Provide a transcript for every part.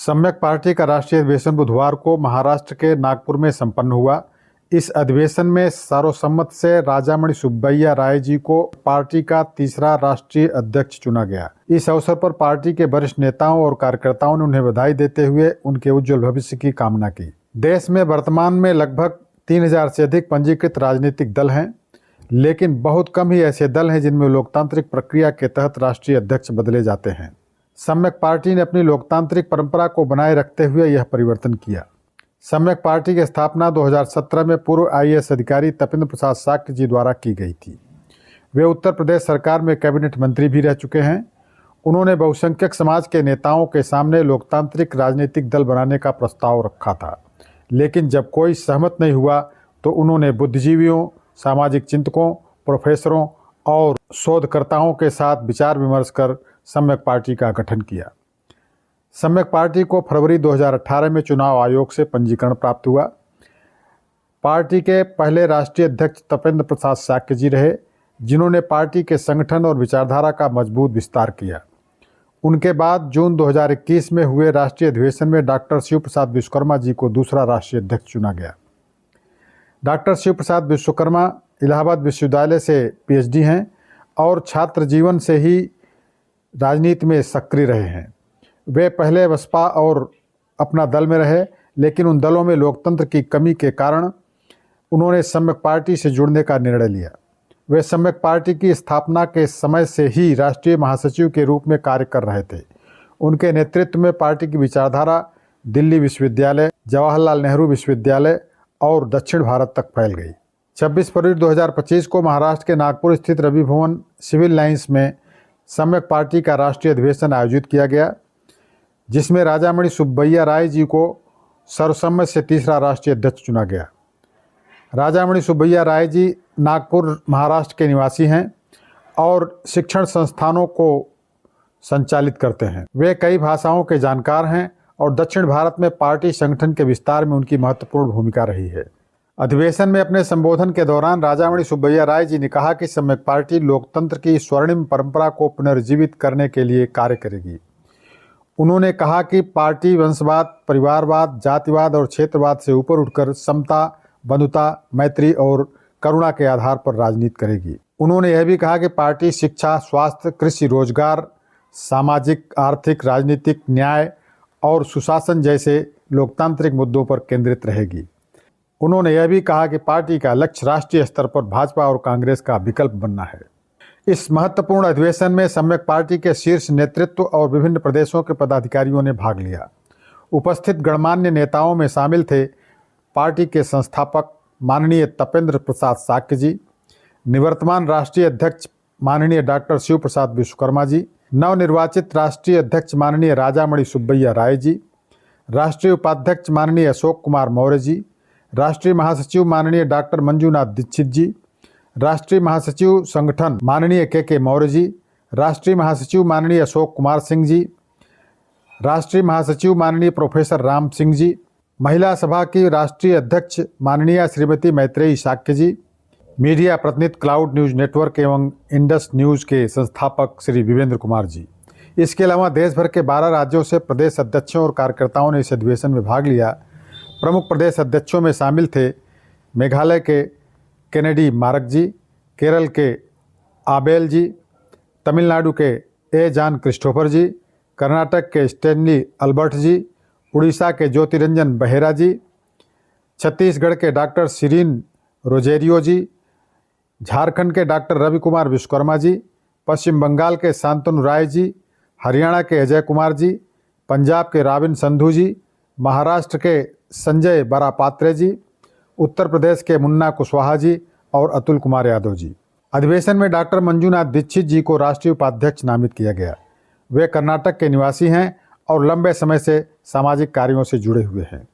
सम्यक पार्टी का राष्ट्रीय अधिवेशन बुधवार को महाराष्ट्र के नागपुर में संपन्न हुआ। इस अधिवेशन में सर्वसम्मत से राजामणि सुब्बैया राय जी को पार्टी का तीसरा राष्ट्रीय अध्यक्ष चुना गया। इस अवसर पर पार्टी के वरिष्ठ नेताओं और कार्यकर्ताओं ने उन्हें बधाई देते हुए उनके उज्जवल भविष्य की कामना की। देश में वर्तमान में लगभग 3000 से अधिक पंजीकृत राजनीतिक दल हैं, लेकिन बहुत कम ही ऐसे दल हैं जिनमें लोकतांत्रिक प्रक्रिया के तहत राष्ट्रीय अध्यक्ष बदले जाते हैं। सम्यक पार्टी ने अपनी लोकतांत्रिक परंपरा को बनाए रखते हुए यह परिवर्तन किया। सम्यक पार्टी की स्थापना 2017 में पूर्व IAS अधिकारी तपेंद्र प्रसाद शाक्य जी द्वारा की गई थी। वे उत्तर प्रदेश सरकार में कैबिनेट मंत्री भी रह चुके हैं। उन्होंने बहुसंख्यक समाज के नेताओं के सामने लोकतांत्रिक राजनीतिक दल बनाने का प्रस्ताव रखा था, लेकिन जब कोई सहमत नहीं हुआ तो उन्होंने बुद्धिजीवियों, सामाजिक चिंतकों, प्रोफेसरों और शोधकर्ताओं के साथ विचार विमर्श कर सम्यक पार्टी का गठन किया। सम्यक पार्टी को फरवरी 2018 में चुनाव आयोग से पंजीकरण प्राप्त हुआ। पार्टी के पहले राष्ट्रीय अध्यक्ष तपेंद्र प्रसाद शाक्य जी रहे, जिन्होंने पार्टी के संगठन और विचारधारा का मजबूत विस्तार किया। उनके बाद जून 2021 में हुए राष्ट्रीय अधिवेशन में डॉक्टर शिव प्रसाद विश्वकर्मा जी को दूसरा राष्ट्रीय अध्यक्ष चुना गया। डॉक्टर शिव प्रसाद विश्वकर्मा इलाहाबाद विश्वविद्यालय से PhD हैं और छात्र जीवन से ही राजनीति में सक्रिय रहे हैं। वे पहले बसपा और अपना दल में रहे, लेकिन उन दलों में लोकतंत्र की कमी के कारण उन्होंने सम्यक पार्टी से जुड़ने का निर्णय लिया। वे सम्यक पार्टी की स्थापना के समय से ही राष्ट्रीय महासचिव के रूप में कार्य कर रहे थे। उनके नेतृत्व में पार्टी की विचारधारा दिल्ली विश्वविद्यालय, जवाहरलाल नेहरू विश्वविद्यालय और दक्षिण भारत तक फैल गई। 26 फरवरी 2025 को महाराष्ट्र के नागपुर स्थित रवि भवन सिविल लाइंस में सम्यक पार्टी का राष्ट्रीय अधिवेशन आयोजित किया गया, जिसमें राजामणि सुब्बैया राय जी को सर्वसम्मत से तीसरा राष्ट्रीय अध्यक्ष चुना गया। राजामणि सुब्बैया राय जी नागपुर महाराष्ट्र के निवासी हैं और शिक्षण संस्थानों को संचालित करते हैं। वे कई भाषाओं के जानकार हैं और दक्षिण भारत में पार्टी संगठन के विस्तार में उनकी महत्वपूर्ण भूमिका रही है। अधिवेशन में अपने संबोधन के दौरान राजामणि सुब्बैया राय जी ने कहा कि सम्यक पार्टी लोकतंत्र की स्वर्णिम परंपरा को पुनर्जीवित करने के लिए कार्य करेगी। उन्होंने कहा कि पार्टी वंशवाद, परिवारवाद, जातिवाद और क्षेत्रवाद से ऊपर उठकर समता, बंधुता, मैत्री और करुणा के आधार पर राजनीति करेगी। उन्होंने यह भी कहा कि पार्टी शिक्षा, स्वास्थ्य, कृषि, रोजगार, सामाजिक, आर्थिक, राजनीतिक, न्याय और सुशासन जैसे लोकतांत्रिक मुद्दों पर केंद्रित रहेगी। उन्होंने यह भी कहा कि पार्टी का लक्ष्य राष्ट्रीय स्तर पर भाजपा और कांग्रेस का विकल्प बनना है। इस महत्वपूर्ण अधिवेशन में सम्यक पार्टी के शीर्ष नेतृत्व और विभिन्न प्रदेशों के पदाधिकारियों ने भाग लिया। उपस्थित गणमान्य नेताओं में शामिल थे पार्टी के संस्थापक माननीय तपेंद्र प्रसाद शाक्य जी, निवर्तमान राष्ट्रीय अध्यक्ष माननीय डॉक्टर शिव प्रसाद विश्वकर्मा जी, नवनिर्वाचित राष्ट्रीय अध्यक्ष माननीय राजामणि सुब्बैया राय जी, राष्ट्रीय उपाध्यक्ष माननीय अशोक कुमार मौर्य जी, राष्ट्रीय महासचिव माननीय डॉक्टर मंजूनाथ दीक्षित जी, राष्ट्रीय महासचिव संगठन माननीय के मौर्य जी, राष्ट्रीय महासचिव माननीय अशोक कुमार सिंह जी, राष्ट्रीय महासचिव माननीय प्रोफेसर राम सिंह जी, महिला सभा की राष्ट्रीय अध्यक्ष माननीय श्रीमती मैत्रेयी शाक्य जी, मीडिया प्रतिनिधि क्लाउड न्यूज नेटवर्क एवं इंडस न्यूज के संस्थापक श्री विवेंद्र कुमार जी। इसके अलावा देश भर के 12 राज्यों से प्रदेश अध्यक्षों और कार्यकर्ताओं ने इस अधिवेशन में भाग लिया। प्रमुख प्रदेश अध्यक्षों में शामिल थे मेघालय के केनेडी मारक जी, केरल के आबेल जी, तमिलनाडु के ए जॉन क्रिस्टोफर जी, कर्नाटक के स्टेनली अल्बर्ट जी, उड़ीसा के ज्योतिरंजन बेहेरा जी, छत्तीसगढ़ के डॉक्टर सिरीन रोजेरियो जी, झारखंड के डॉक्टर रवि कुमार विश्वकर्मा जी, पश्चिम बंगाल के शांतनु राय जी, हरियाणा के अजय कुमार जी, पंजाब के राबिन संधू जी, महाराष्ट्र के संजय बरापात्रे जी, उत्तर प्रदेश के मुन्ना कुशवाहा जी और अतुल कुमार यादव जी। अधिवेशन में डॉक्टर मंजूनाथ दीक्षित जी को राष्ट्रीय उपाध्यक्ष नामित किया गया। वे कर्नाटक के निवासी हैं और लंबे समय से सामाजिक कार्यों से जुड़े हुए हैं।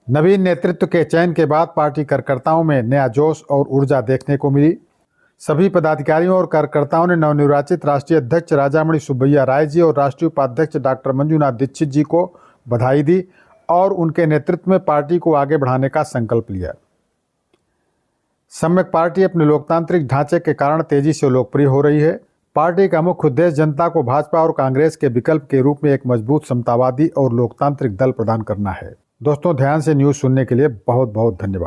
नवीन नेतृत्व के चयन के बाद पार्टी कार्यकर्ताओं में नया जोश और ऊर्जा देखने को मिली। सभी पदाधिकारियों और कार्यकर्ताओं ने नवनिर्वाचित राष्ट्रीय अध्यक्ष राजामणि सुब्बैया राय जी और राष्ट्रीय उपाध्यक्ष डॉक्टर मंजूनाथ दीक्षित जी को बधाई दी और उनके नेतृत्व में पार्टी को आगे बढ़ाने का संकल्प लिया। सम्यक पार्टी अपने लोकतांत्रिक ढांचे के कारण तेजी से लोकप्रिय हो रही है। पार्टी का मुख्य उद्देश्य जनता को भाजपा और कांग्रेस के विकल्प के रूप में एक मजबूत समतावादी और लोकतांत्रिक दल प्रदान करना है। दोस्तों, ध्यान से न्यूज़ सुनने के लिए बहुत बहुत धन्यवाद।